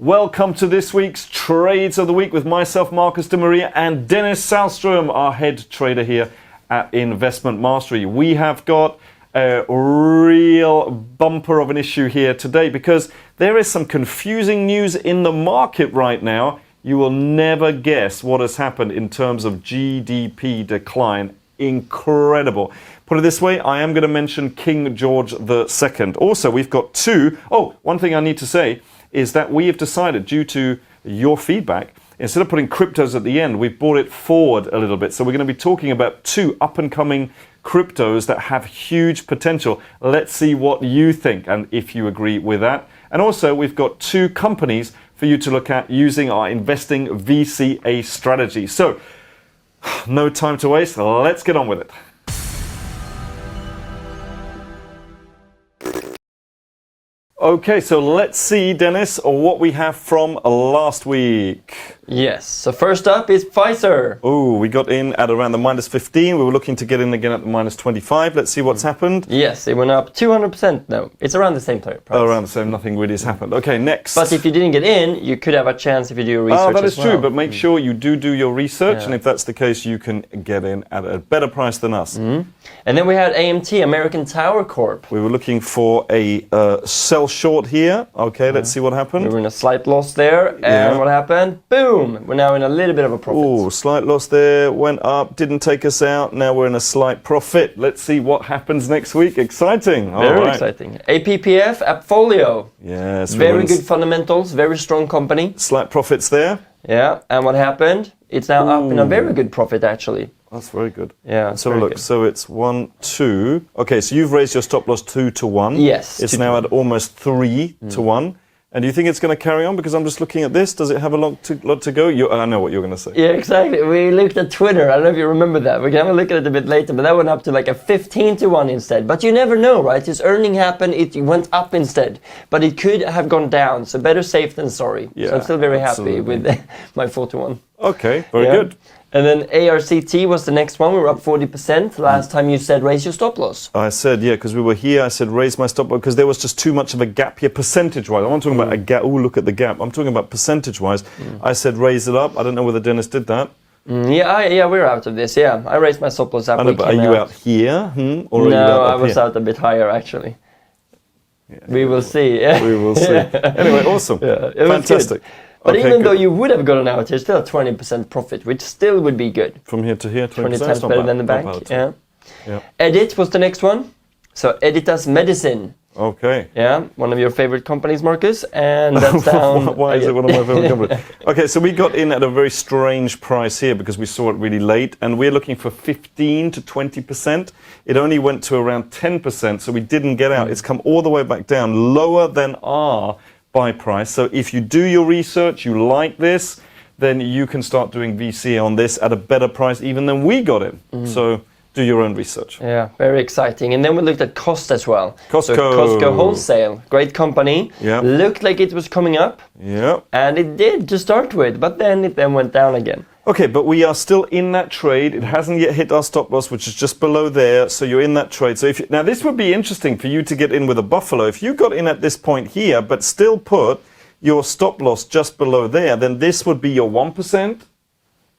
Welcome to this week's Trades of the Week with myself, Marcus de Maria, and Dennis Sahlström, our head trader here at Investment Mastery. We have got a real bumper of an issue here today because there is some confusing news in the market right now. You will never guess what has happened in terms of GDP decline. Incredible. Put it this way, I am going to mention King George II. Also, we've got one thing I need to say is that we have decided, due to your feedback, instead of putting cryptos at the end, we've brought it forward a little bit. So we're going to be talking about two up-and-coming cryptos that have huge potential. Let's see what you think and if you agree with that. And also, we've got two companies for you to look at using our investing VCA strategy. So, no time to waste. Let's get on with it. Okay, so let's see, Dennis, what we have from last week. Yes, so first up is Pfizer. Oh, we got in at around the minus 15. We were looking to get in again at the minus 25. Let's see what's happened. Yes, it went up 200%. No, it's around the same price. Oh, around the same. Nothing really has happened. Okay, next. But if you didn't get in, you could have a chance if you do your research. Oh, that is true, but make sure you do your research, and if that's the case, you can get in at a better price than us. And then we had AMT, American Tower Corp. We were looking for a sell short here. Okay, let's see what happened. We were in a slight loss there, and what happened? Boom! We're now in a little bit of a profit. Oh, slight loss there, went up, didn't take us out. Now we're in a slight profit. Let's see what happens next week. Exciting. Very exciting. APPF, Appfolio. Yes. Very good fundamentals, very strong company. Slight profits there. Yeah, and what happened? It's now up in a very good profit, actually. That's very good. Yeah. Let's have a look. Good. So it's 1, 2. Okay, so you've raised your stop loss 2 to 1. Yes. It's now at almost 3 to 1. And do you think it's going to carry on? Because I'm just looking at this. Does it have a lot to go? I know what you're going to say. Yeah, exactly. We looked at Twitter. I don't know if you remember that. We can have a look at it a bit later. But that went up to like a 15 to 1 instead. But you never know, right? This earning happened. It went up instead. But it could have gone down. So better safe than sorry. Yeah, so I'm still very happy with my 4 to 1. Okay, very good. And then ARCT was the next one. We were up 40%. Last time you said raise your stop loss. I said, yeah, because we were here. I said raise my stop loss because there was just too much of a gap here percentage-wise. I'm not talking about a gap. Oh, look at the gap. I'm talking about percentage-wise. I said raise it up. I don't know whether Dennis did that. Yeah, we're out of this. Yeah, I raised my stop loss up. I know, but are you out here? Or no, I was out a bit higher actually. Yeah, we will see. We will see. Anyway, awesome. Fantastic. But even though you would have gotten out, there's still a 20% profit, which still would be good. From here to here, 20 times better than the bank. Yeah. Yeah. Edit was the next one. So Editas Medicine. Okay. Yeah, one of your favorite companies, Marcus, and that's down. Why is it one of my favorite companies? Okay, so we got in at a very strange price here because we saw it really late, and we're looking for 15 to 20%. It only went to around 10%, so we didn't get out. It's come all the way back down, lower than our buy price. So if you do your research, you like this, then you can start doing VC on this at a better price even than we got it. So do your own research. Yeah, very exciting. And then we looked at Cost as well. Costco. So Costco Wholesale, great company. Yeah. Looked like it was coming up. Yeah. And it did to start with, but then it went down again. Okay, but we are still in that trade. It hasn't yet hit our stop loss, which is just below there. So you're in that trade. So now this would be interesting for you to get in with a Buffalo. If you got in at this point here, but still put your stop loss just below there, then this would be your 1%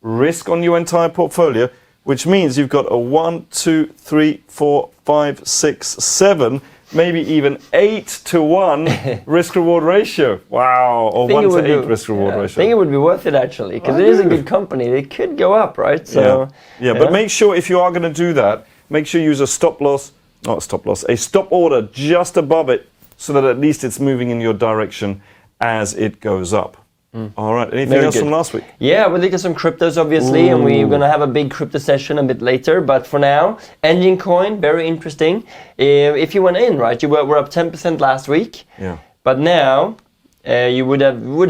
risk on your entire portfolio, which means you've got a 1, 2, 3, 4, 5, 6, 7, maybe even 8 to 1 risk-reward ratio. Wow, or 1 to 8 risk-reward ratio. I think it would be worth it actually, because it is a good company. It could go up, right? So, yeah, but make sure if you are going to do that, make sure you use a stop order just above it so that at least it's moving in your direction as it goes up. All right, anything else from last week? Yeah, we looked at some cryptos obviously, and we're going to have a big crypto session a bit later. But for now, Engine Coin, very interesting. If you went in, right, you were up 10% last week. Yeah. But now you would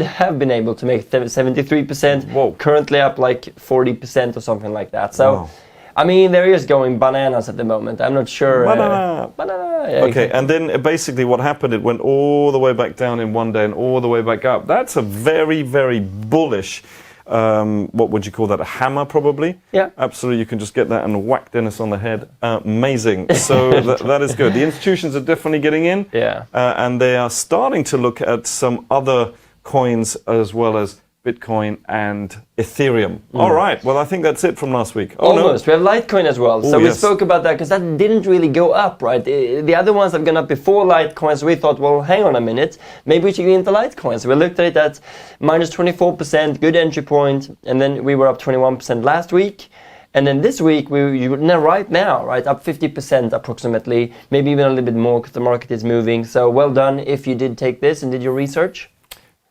have been able to make 73%. Whoa. Currently up like 40% or something like that. So. Wow. I mean, they're just going bananas at the moment. I'm not sure. Banana. Yeah, okay, exactly. And then basically what happened, it went all the way back down in one day and all the way back up. That's a very, very bullish, what would you call that, a hammer probably? Yeah. Absolutely, you can just get that and whack Dennis on the head. Amazing. So that is good. The institutions are definitely getting in. Yeah. And they are starting to look at some other coins as well as Bitcoin and Ethereum. All right. Well, I think that's it from last week. Almost. We have Litecoin as well. So we spoke about that because that didn't really go up, right? The other ones have gone up before Litecoin. So we thought, well, hang on a minute. Maybe we should get into Litecoin. So we looked at it at minus 24%, good entry point. And then we were up 21% last week. And then this week, right now, up 50% approximately, maybe even a little bit more because the market is moving. So well done if you did take this and did your research.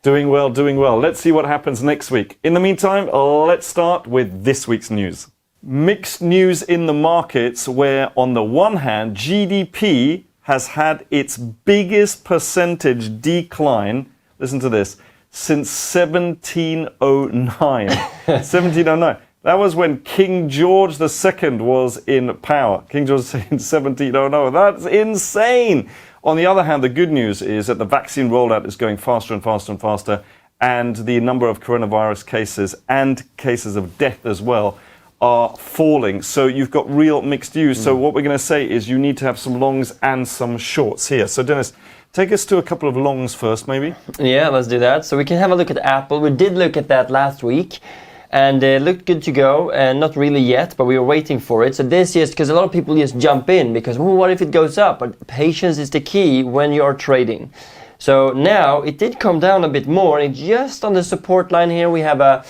Doing well, doing well. Let's see what happens next week. In the meantime, let's start with this week's news. Mixed news in the markets where, on the one hand, GDP has had its biggest percentage decline, listen to this, since 1709. 1709. That was when King George II was in power. King George II in 1709. That's insane. On the other hand, the good news is that the vaccine rollout is going faster and faster and faster, and the number of coronavirus cases and cases of death as well are falling. So you've got real mixed views. So what we're going to say is you need to have some longs and some shorts here. So Dennis, take us to a couple of longs first, maybe. Yeah, let's do that. So we can have a look at Apple. We did look at that last week. And it looked good to go, and not really yet, but we were waiting for it. So this is because a lot of people just jump in because, well, what if it goes up? But patience is the key when you are trading. So now it did come down a bit more, and just on the support line here we have a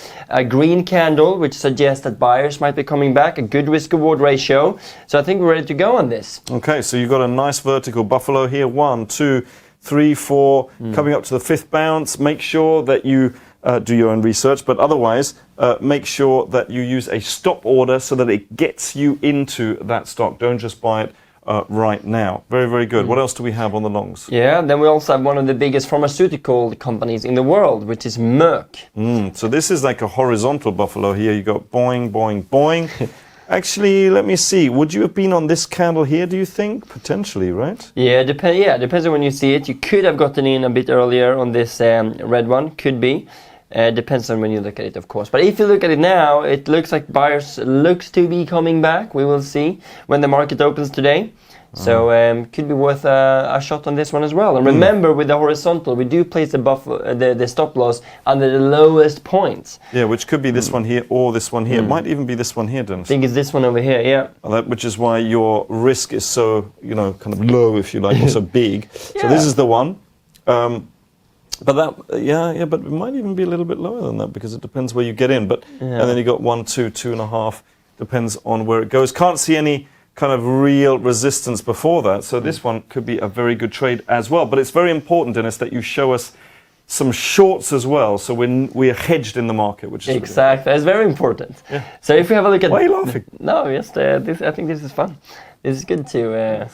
green candle, which suggests that buyers might be coming back, a good risk-reward ratio. So I think we're ready to go on this. Okay, so you've got a nice vertical buffalo here. 1, 2, 3, 4, coming up to the fifth bounce. Make sure that you do your own research, but otherwise make sure that you use a stop order so that it gets you into that stock. Don't just buy it right now. Very, very good. What else do we have on the longs? Yeah, then we also have one of the biggest pharmaceutical companies in the world, which is Merck. So this is like a horizontal buffalo here. You got boing, boing, boing. Actually, let me see. Would you have been on this candle here, do you think? Potentially, right? Yeah, depends on when you see it. You could have gotten in a bit earlier on this red one. Could be. Depends on when you look at it, of course. But if you look at it now, it looks like buyers looks to be coming back. We will see when the market opens today. So could be worth a shot on this one as well. And remember, with the horizontal, we do place the stop loss under the lowest points. Yeah, which could be this one here or this one here. It might even be this one here, Dennis. I think it's this one over here, yeah. Which is why your risk is so, kind of low, if you like, or so big. Yeah. So this is the one. But that, but it might even be a little bit lower than that because it depends where you get in. But and then you got 1, 2, 2.5. Depends on where it goes. Can't see any kind of real resistance before that. So this one could be a very good trade as well. But it's very important, Dennis, that you show us some shorts as well. So we're hedged in the market, which is exactly. That's very important. Yeah. So if we have a look at... Why are you laughing? No, just I think this is fun. This is good too. Yeah.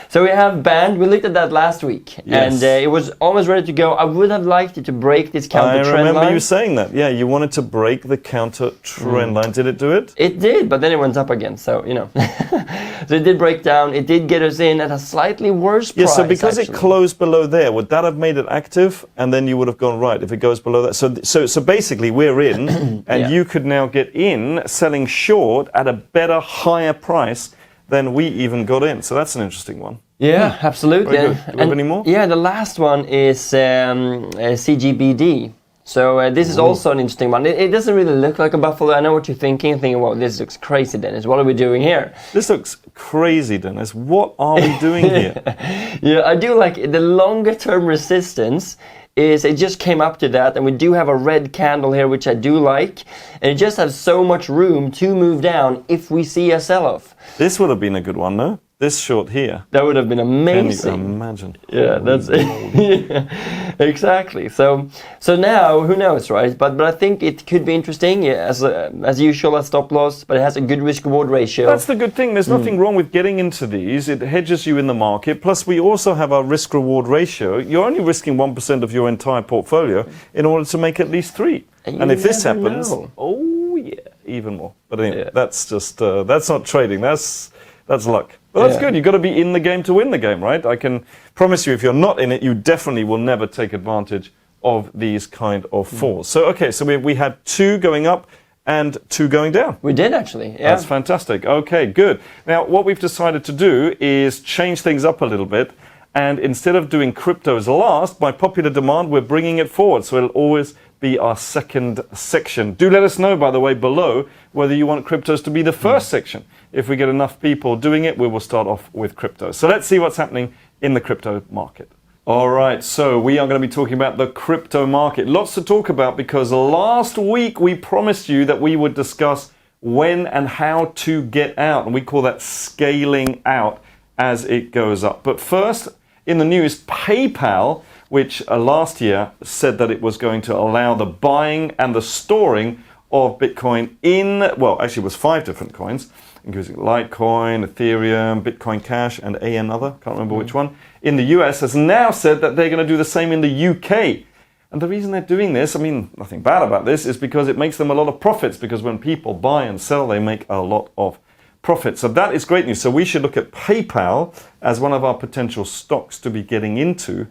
So we have band. We looked at that last week, and it was almost ready to go. I would have liked it to break this counter trend line. I remember you saying that. Yeah, you wanted to break the counter trend line. Did it do it? It did, but then it went up again. So so it did break down. It did get us in at a slightly worse price. Yeah. So because it closed below there, would that have made it active? And then you would have gone right if it goes below that. So basically, we're in, and you could now get in selling short at a better, higher price than we even got in. So that's an interesting one. Yeah, absolutely. Very good. Do we have any more? Yeah, the last one is CGBD. So this is also an interesting one. It doesn't really look like a buffalo. I know what you're thinking. Well, this looks crazy, Dennis. What are we doing here? This looks crazy, Dennis. What are we doing here? Yeah, I do like it. The longer term resistance is it just came up to that, and we do have a red candle here, which I do like, and it just has so much room to move down if we see a sell-off. This would have been a good one, no? This short here. That would have been amazing. Can you imagine? Yeah, that's it. Exactly. So now, who knows, right? But I think it could be interesting. Yeah, as usual, a stop loss, but it has a good risk-reward ratio. That's the good thing. There's nothing wrong with getting into these. It hedges you in the market. Plus, we also have our risk-reward ratio. You're only risking 1% of your entire portfolio in order to make at least 3. And if this happens, even more. But anyway, that's just that's not trading. That's luck. Well, that's good. You've got to be in the game to win the game, right? I can promise you, if you're not in it, you definitely will never take advantage of these kind of falls. So we had 2 going up and 2 going down. We did, actually. Yeah. That's fantastic. Okay, good. Now, what we've decided to do is change things up a little bit And instead of doing cryptos last, by popular demand, we're bringing it forward. So it'll always be our second section. Do let us know, by the way, below whether you want cryptos to be the first section. If we get enough people doing it, we will start off with cryptos. So let's see what's happening in the crypto market. All right, so we are going to be talking about the crypto market. Lots to talk about because last week we promised you that we would discuss when and how to get out. And we call that scaling out as it goes up. But first, in the news, PayPal, which last year said that it was going to allow the buying and the storing of Bitcoin in, well, actually it was 5 different coins, including Litecoin, Ethereum, Bitcoin Cash, and another, can't remember which one, in the US, has now said that they're going to do the same in the UK. And the reason they're doing this, I mean, nothing bad about this, is because it makes them a lot of profits, because when people buy and sell, they make a lot of profit. So that is great news. So we should look at PayPal as one of our potential stocks to be getting into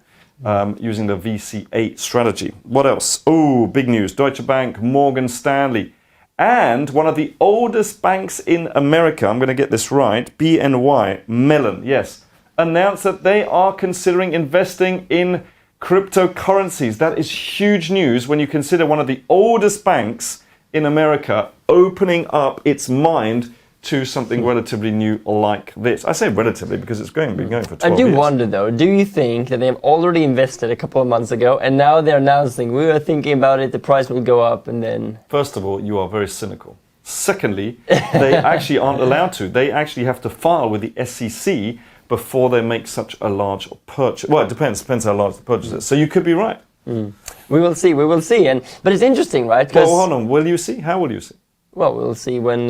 using the VC8 strategy. What else? Oh, big news. Deutsche Bank, Morgan Stanley, and one of the oldest banks in America, I'm going to get this right, BNY Mellon, yes, announced that they are considering investing in cryptocurrencies. That is huge news when you consider one of the oldest banks in America opening up its mind to something relatively new like this. I say relatively because it's been going for 12 years. I do wonder though, do you think that they've already invested a couple of months ago and now they're announcing, we were thinking about it, the price will go up and then... First of all, you are very cynical. Secondly, they actually aren't allowed to. They actually have to file with the SEC before they make such a large purchase. Well, it depends how large the purchase is. So you could be right. We will see. But it's interesting, right? Well, hold on, will you see? How will you see? Well, we'll see when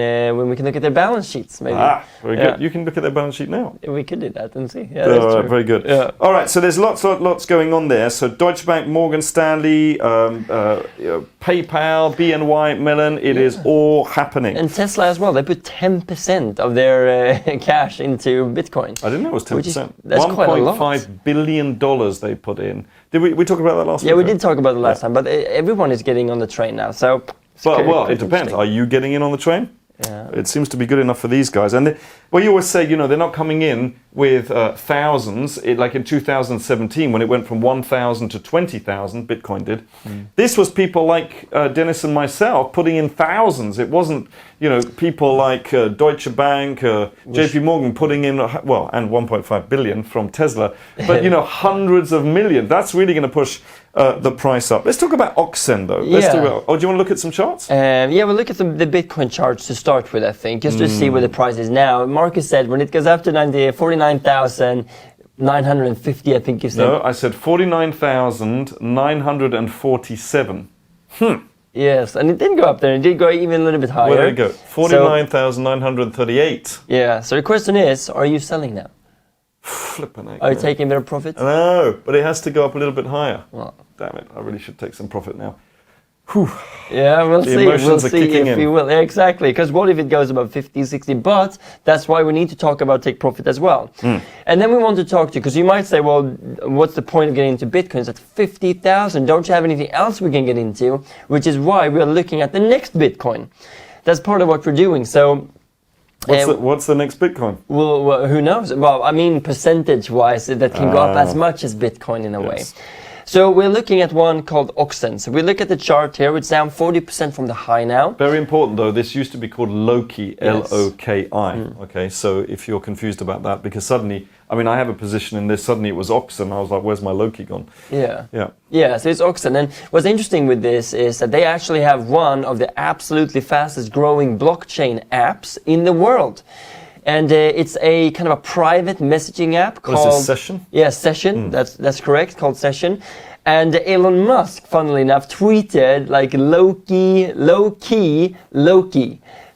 we can look at their balance sheets, maybe. Very good. You can look at their balance sheet now. We could do that and see. Yeah, that's true. Very good. Yeah. All right, so there's lots going on there. So Deutsche Bank, Morgan Stanley, PayPal, BNY Mellon, it is all happening. And Tesla as well. They put 10% of their cash into Bitcoin. I didn't know it was 10%. That's quite a lot. $1.5 billion they put in. Did we talk about that last week? Yeah, we did talk about it last time, but everyone is getting on the train now, so... Well, it depends. Are you getting in on the train? Yeah. It seems to be good enough for these guys. And you always say, they're not coming in with thousands. Like in 2017, when it went from 1,000 to 20,000, Bitcoin did. This was people like Dennis and myself putting in thousands. It wasn't, people like Deutsche Bank, JP Morgan putting in, and 1.5 billion from Tesla. But, hundreds of millions. That's really going to push the price up. Let's talk about Oxen, though. Do you want to look at some charts? We'll look at the Bitcoin charts to start with, I think, just to see where the price is now. Marcus said when it goes up to 49,950, I think you said. No, I said 49,947. Yes, and it didn't go up there. It did go even a little bit higher. Where did it go? 49,938. Yeah, so the question is, are you selling now? Flippin' heck. Are you taking a bit of profit? No, but it has to go up a little bit higher. Well, damn it, I really should take some profit now. Whew. Yeah, we'll see. We'll see if we will. Yeah, exactly. Because what if it goes above 50, 60? But that's why we need to talk about take profit as well. And then we want to talk to you, because you might say, well, what's the point of getting into Bitcoins at 50,000? Don't you have anything else we can get into? Which is why we're looking at the next Bitcoin. That's part of what we're doing. So... What's the next Bitcoin? Well, who knows? Well, I mean, percentage-wise, that can go up as much as Bitcoin in a way. So we're looking at one called Oxen. So we look at the chart here. It's down 40% from the high now. Very important, though. This used to be called Loki, L-O-K-I. Okay, so if you're confused about that, because suddenly, I have a position in this, suddenly it was Oxen. I was like, where's my Loki gone? Yeah, so it's Oxen. And what's interesting with this is that they actually have one of the absolutely fastest growing blockchain apps in the world. And it's a kind of a private messaging app called... What is this, Session? Yeah, Session. That's correct, called Session. And Elon Musk, funnily enough, tweeted like low-key.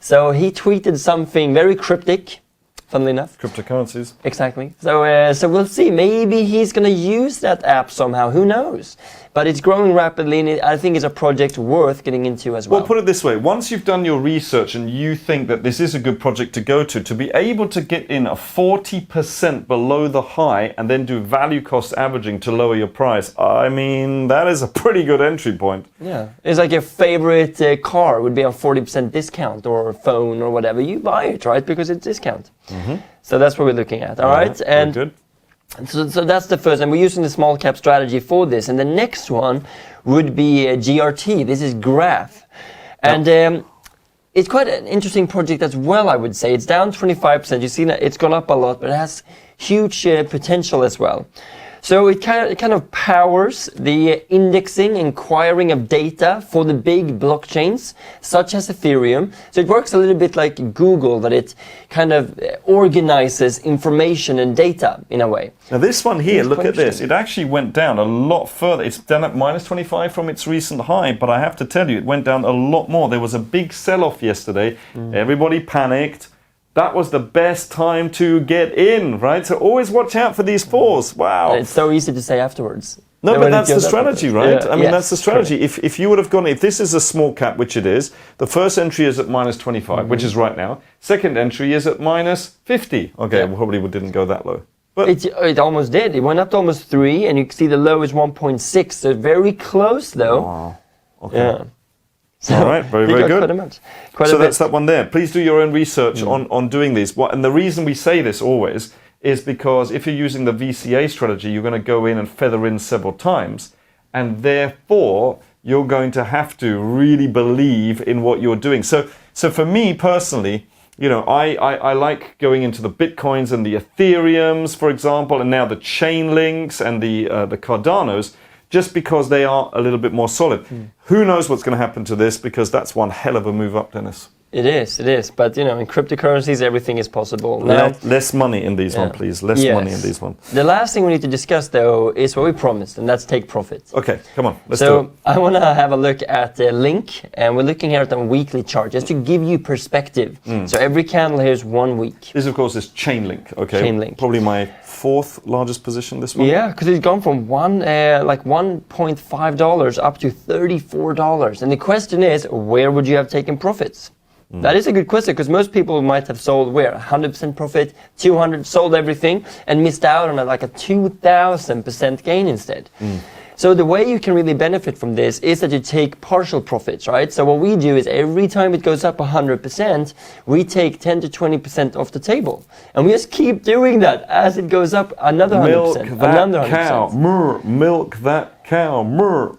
So he tweeted something very cryptic, funnily enough. Cryptocurrencies. Exactly. So we'll see. Maybe he's going to use that app somehow. Who knows? But it's growing rapidly, and I think it's a project worth getting into as well. Well, put it this way. Once you've done your research and you think that this is a good project to go to be able to get in a 40% below the high and then do value cost averaging to lower your price, that is a pretty good entry point. Yeah. It's like your favorite car would be on 40% discount, or phone or whatever. You buy it, right? Because it's discount. So that's what we're looking at. All right. And good. So that's the first, and we're using the small cap strategy for this. And the next one would be GRT. This is graph, and it's quite an interesting project as well, I would say. It's down 25%. You see that it's gone up a lot, but it has huge potential as well. So it kind of powers the indexing and querying of data for the big blockchains, such as Ethereum. So it works a little bit like Google, that it kind of organizes information and data in a way. Now this one here, look at this. It actually went down a lot further. It's down at minus 25 from its recent high, but I have to tell you, it went down a lot more. There was a big sell-off yesterday. Everybody panicked. That was the best time to get in, right? So always watch out for these falls. Wow. It's so easy to say afterwards. No, but that's the strategy, right? Yeah. I mean, that's the strategy. If you would have gone, if this is a small cap, which it is, the first entry is at minus 25, which is right now. Second entry is at minus 50. Okay, probably didn't go that low. But it almost did. It went up to almost 3, and you can see the low is 1.6. So very close, though. Wow. Okay. Yeah. So all right, very, very good. So that's that one there. Please do your own research on doing these. And the reason we say this always is because if you're using the VCA strategy, you're going to go in and feather in several times. And therefore, you're going to have to really believe in what you're doing. So for me personally, you know, I like going into the Bitcoins and the Ethereums, for example, and now the chain links and the Cardanos, just because they are a little bit more solid. Who knows what's going to happen to this, because that's one hell of a move up, Dennis. It is. But, you know, in cryptocurrencies, everything is possible. Now, less money in these one, please. Less money in these one. The last thing we need to discuss, though, is what we promised, and that's take profit. Okay, come on, let's do it. So I want to have a look at the link, and we're looking here at the weekly chart, just to give you perspective. So every candle here is 1 week. This, of course, is chain link, okay? Chain link. Probably my fourth largest position, this one. Yeah, because it's gone from $1.5 up to $34. And the question is, where would you have taken profits? That is a good question, because most people might have sold 100% profit, 200, sold everything, and missed out on like a 2,000% gain instead. So the way you can really benefit from this is that you take partial profits, right? So what we do is every time it goes up 100%, we take 10 to 20% off the table. And we just keep doing that as it goes up another 100%. Milk that another 100%. cow. Milk that cow. Murr.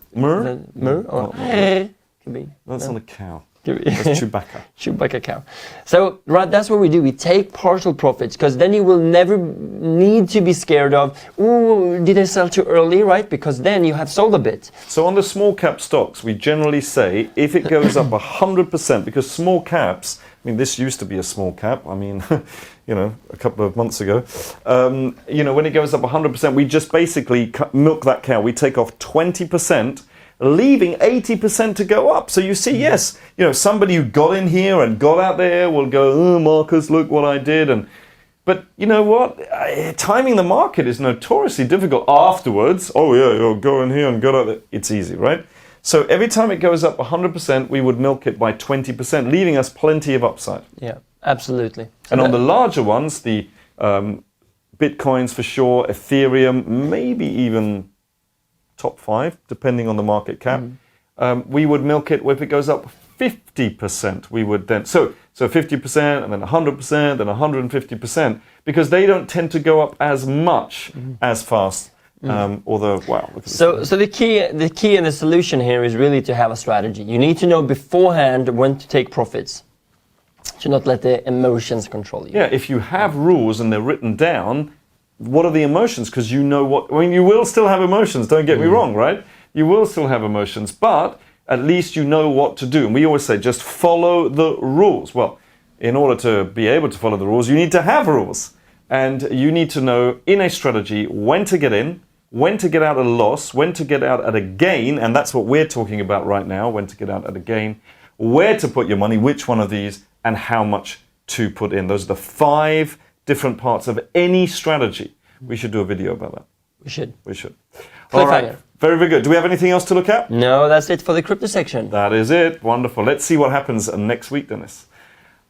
Could be. That's not a cow. That's Chewbacca. Chewbacca cow. So, right, that's what we do. We take partial profits, because then you will never need to be scared of, ooh, did I sell too early, right? Because then you have sold a bit. So on the small cap stocks, we generally say if it goes up 100%, because small caps, I mean, this used to be a small cap. I mean, you know, a couple of months ago. You know, when it goes up 100%, we just basically milk that cow. We take off 20%. Leaving 80% to go up. So you see, yes, you know, somebody who got in here and got out there will go, oh, Marcus, look what I did. But you know what? Timing the market is notoriously difficult afterwards. Oh yeah, you'll go in here and go out there. It's easy, right? So every time it goes up 100%, we would milk it by 20%, leaving us plenty of upside. Yeah, absolutely. And on the larger ones, the Bitcoins for sure, Ethereum, maybe even top 5, depending on the market cap. We would milk it if it goes up 50%. We would then so 50% and then 100% and 150%, because they don't tend to go up as much as fast. Although, wow. Look at so the key and the solution here is really to have a strategy. You need to know beforehand when to take profits, to not let the emotions control you. Yeah, if you have rules and they're written down, what are the emotions? Because you know what, I mean, you will still have emotions, don't get me wrong, right? You will still have emotions, but at least you know what to do. And we always say, just follow the rules. Well, in order to be able to follow the rules, you need to have rules. And you need to know in a strategy when to get in, when to get out at a loss, when to get out at a gain, and that's what we're talking about right now, when to get out at a gain, where to put your money, which one of these, and how much to put in. Those are the 5 different parts of any strategy. We should do a video about that. We should. All right. Very, very good. Do we have anything else to look at? No, that's it for the crypto section. That is it. Wonderful. Let's see what happens next week, Dennis.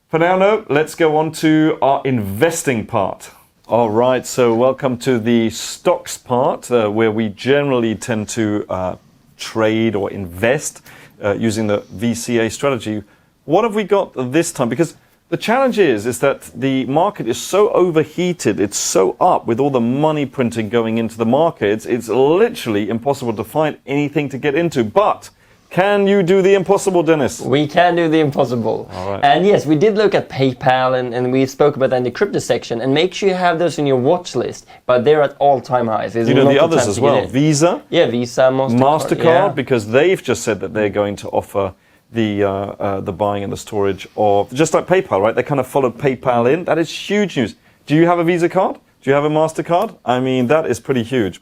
For now, no, let's go on to our investing part. All right. So welcome to the stocks part, where we generally tend to trade or invest using the VCA strategy. What have we got this time? Because The challenge is that the market is so overheated, it's so up with all the money printing going into the markets, it's literally impossible to find anything to get into. But can you do the impossible, Dennis? We can do the impossible. All right. And yes, we did look at PayPal and we spoke about that in the crypto section. And make sure you have those in your watch list. But they're at all-time highs. You know the others as well. Visa? Yeah, Visa, MasterCard. Yeah. Because they've just said that they're going to offer the buying and the storage of, just like PayPal, right? They kind of followed PayPal in. That is huge news. Do you have a Visa card? Do you have a MasterCard? I mean, that is pretty huge.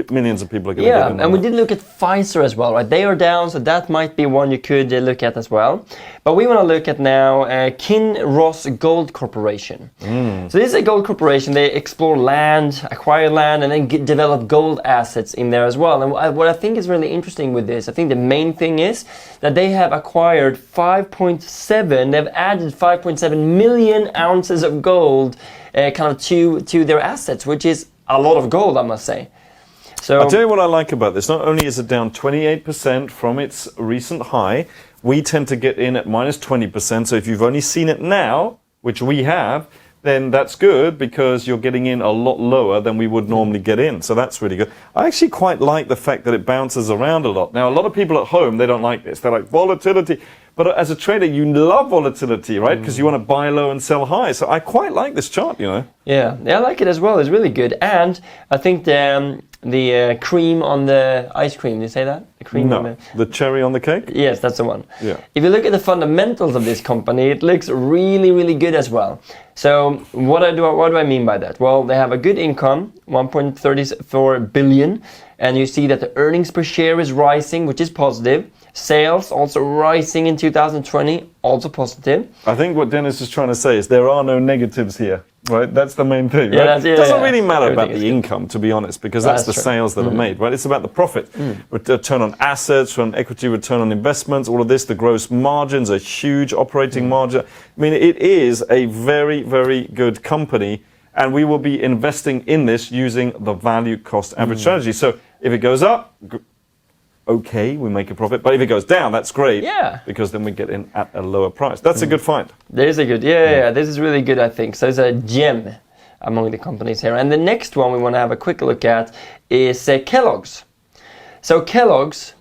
Millions of people are going to get in. Yeah, and we did look at Pfizer as well, right? They are down, so that might be one you could look at as well. But we want to look at now Kinross Gold Corporation. So this is a gold corporation. They explore land, acquire land, and then develop gold assets in there as well. And what I think is really interesting with this, I think the main thing is that they have acquired 5.7, they've added 5.7 million ounces of gold kind of to their assets, which is a lot of gold, I must say. So, I'll tell you what I like about this. Not only is it down 28% from its recent high, we tend to get in at minus 20%. So if you've only seen it now, which we have, then that's good because you're getting in a lot lower than we would normally get in. So that's really good. I actually quite like the fact that it bounces around a lot. Now, a lot of people at home, they don't like this. They're like, volatility. But as a trader, you love volatility, right? Because you want to buy low and sell high. So I quite like this chart, you know. Yeah, I like it as well. It's really good. And I think the cream on the ice cream, did you say that? The cream on the cherry on the cake? Yes, that's the one. Yeah. If you look at the fundamentals of this company, it looks really, really good as well. So what do I mean by that? Well, they have a good income, 1.34 billion, and you see that the earnings per share is rising, which is positive. Sales also rising in 2020, also positive. I think what Dennis is trying to say is there are no negatives here, right? That's the main thing, right? It doesn't really matter about the income, to be honest, because that's the sales that are made, right? It's about the profit. Return on assets, return on equity, return on investments, all of this. The gross margins, a huge operating margin. I mean, it is a very, very good company, and we will be investing in this using the value cost average strategy. So if it goes up, okay, we make a profit. But if it goes down, that's great. Yeah. Because then we get in at a lower price. That's a good find. There's a good, yeah, this is really good, I think. So it's a gem among the companies here. And the next one we want to have a quick look at is Kellogg's. So Kellogg's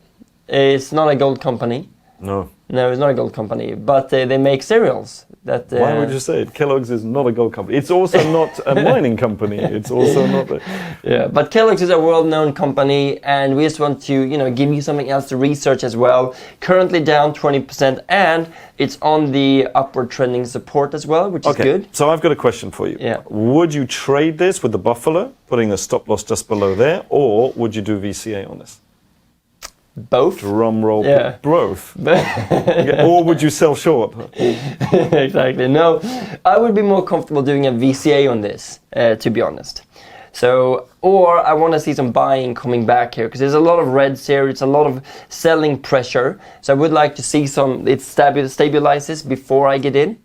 is not a gold company. No. No, it's not a gold company, but they make cereals. Why would you say it? Kellogg's is not a gold company. It's also not a mining company. It's also not a... Yeah, but Kellogg's is a world-known company, and we just want to, give you something else to research as well. Currently down 20%, and it's on the upward trending support as well, which is good. So I've got a question for you. Yeah. Would you trade this with the Buffalo, putting a stop loss just below there, or would you do VCA on this? Both. Drum roll. Yeah. Both. Or would you sell short? Exactly. No, I would be more comfortable doing a VCA on this, to be honest. So, or I want to see some buying coming back here because there's a lot of reds here. It's a lot of selling pressure. So I would like to see it stabilizes before I get in.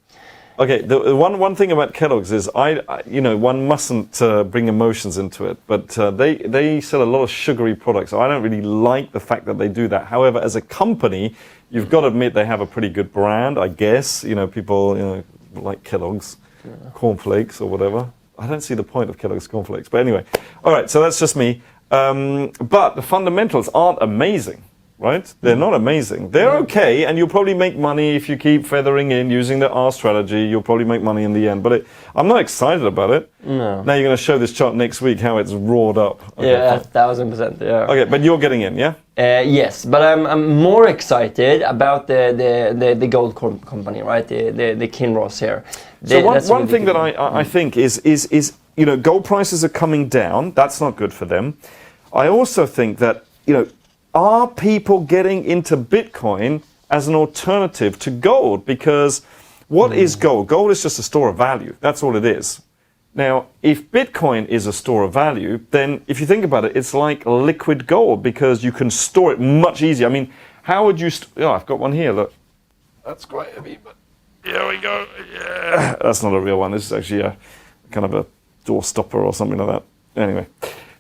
Okay, the one thing about Kellogg's is one mustn't bring emotions into it, but they sell a lot of sugary products. So I don't really like the fact that they do that. However, as a company, you've got to admit they have a pretty good brand, I guess. People like Kellogg's cornflakes or whatever. I don't see the point of Kellogg's cornflakes, but anyway. All right, so that's just me. But the fundamentals aren't amazing. Right? They're not amazing. They're okay, and you'll probably make money if you keep feathering in using the R strategy. You'll probably make money in the end. But I'm not excited about it. No. Now you're going to show this chart next week how it's roared up. Okay, yeah, 1,000%. Yeah. Okay, but you're getting in, yeah? Yes, but I'm more excited about the gold company, right? The Kinross here. So one thing that I think is gold prices are coming down. That's not good for them. I also think that are people getting into Bitcoin as an alternative to gold? Because what is gold? Gold is just a store of value. That's all it is. Now, if Bitcoin is a store of value, then if you think about it, it's like liquid gold because you can store it much easier. I mean, how would you... I've got one here, look. That's quite heavy, but here we go. Yeah. That's not a real one. This is actually a kind of a door stopper or something like that. Anyway.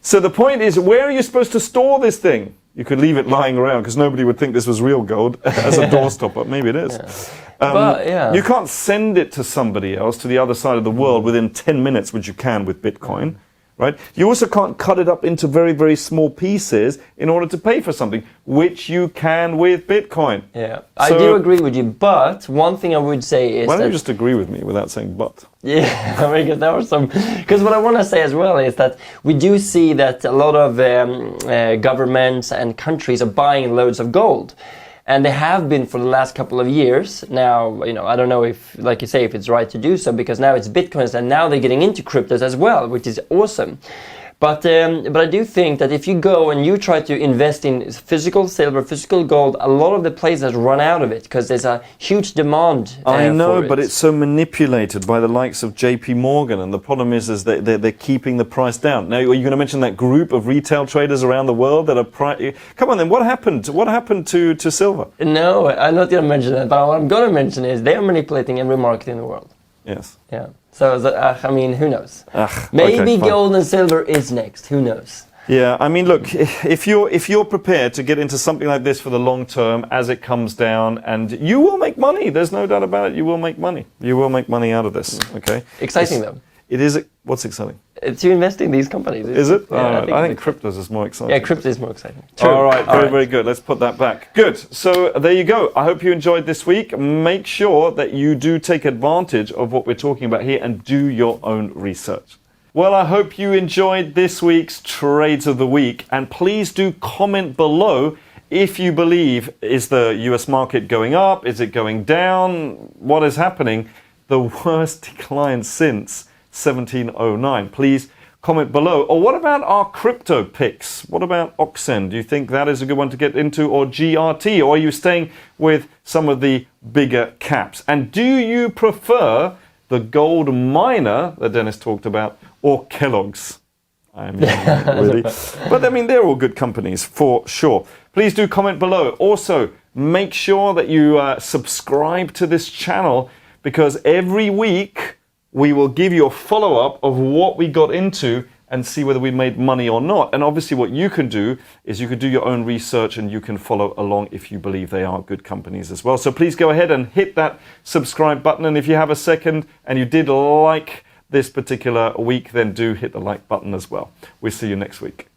So the point is, where are you supposed to store this thing? You could leave it lying around because nobody would think this was real gold as a door stopper. Maybe it is. But, yeah. You can't send it to somebody else to the other side of the world within 10 minutes, which you can with Bitcoin. Right? You also can't cut it up into very, very small pieces in order to pay for something, which you can with Bitcoin. Yeah, I do agree with you, but one thing I would say is why don't you just agree with me without saying but? Yeah, because there were some. Because what I want to say as well is that we do see that a lot of governments and countries are buying loads of gold. And they have been for the last couple of years. Now, I don't know if, like you say, if it's right to do so, because now it's Bitcoins and now they're getting into cryptos as well, which is awesome. But I do think that if you go and you try to invest in physical silver, physical gold, a lot of the places run out of it because there's a huge demand. I know, but it's so manipulated by the likes of JP Morgan, and the problem is that they're keeping the price down. Now, are you going to mention that group of retail traders around the world that are come on then, what happened? What happened to silver? No, I'm not going to mention that, but what I'm going to mention is they're manipulating every market in the world. Yes. Yeah. So, I mean, who knows? Maybe okay, gold and silver is next. Who knows? Yeah, I mean, look, if you're prepared to get into something like this for the long term as it comes down, and you will make money. There's no doubt about it. You will make money. You will make money out of this. Okay. Exciting though. It is. What's exciting? To invest in these companies. Is it? Yeah, I think cryptos is more exciting. Yeah, crypto is more exciting. True. All right, very good. Let's put that back. Good. So there you go. I hope you enjoyed this week. Make sure that you do take advantage of what we're talking about here and do your own research. Well, I hope you enjoyed this week's Trades of the Week, and please do comment below if you believe, is the US market going up? Is it going down? What is happening? The worst decline since 1709. Please comment below. Or what about our crypto picks? What about Oxen? Do you think that is a good one to get into? Or GRT? Or are you staying with some of the bigger caps? And do you prefer the gold miner that Dennis talked about or Kellogg's? I mean, really. But I mean, they're all good companies for sure. Please do comment below. Also, make sure that you subscribe to this channel, because every week we will give you a follow-up of what we got into and see whether we made money or not. And obviously what you can do is you can do your own research and you can follow along if you believe they are good companies as well. So please go ahead and hit that subscribe button. And if you have a second and you did like this particular week, then do hit the like button as well. We'll see you next week.